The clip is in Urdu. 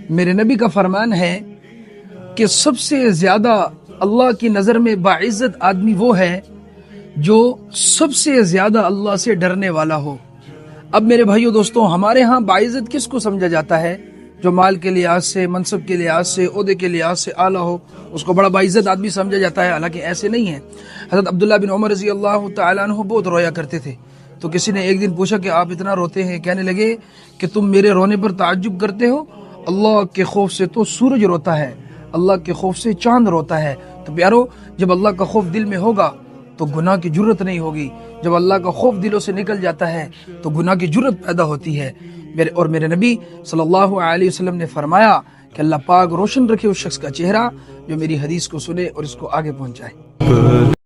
میرے نبی کا فرمان ہے کہ سب سے زیادہ اللہ کی نظر میں باعزت آدمی وہ ہے جو سب سے زیادہ اللہ سے ڈرنے والا ہو۔ اب میرے بھائیو دوستوں، ہمارے ہاں باعزت کس کو سمجھا جاتا ہے؟ جو مال کے لحاظ سے، منصب کے لحاظ سے، عہدے کے لحاظ سے اعلیٰ ہو، اس کو بڑا باعزت آدمی سمجھا جاتا ہے، حالانکہ ایسے نہیں ہے۔ حضرت عبداللہ بن عمر رضی اللہ تعالیٰ عنہ بہت رویا کرتے تھے، تو کسی نے ایک دن پوچھا کہ آپ اتنا روتے ہیں؟ کہنے لگے کہ تم میرے رونے پر تعجب کرتے ہو؟ اللہ کے خوف سے تو سورج روتا ہے، اللہ کے خوف سے چاند روتا ہے۔ تو پیارو، جب اللہ کا خوف دل میں ہوگا تو گناہ کی جرت نہیں ہوگی، جب اللہ کا خوف دلوں سے نکل جاتا ہے تو گناہ کی جرت پیدا ہوتی ہے۔ میرے نبی صلی اللہ علیہ وسلم نے فرمایا کہ اللہ پاک روشن رکھے اس شخص کا چہرہ جو میری حدیث کو سنے اور اس کو آگے پہنچائے۔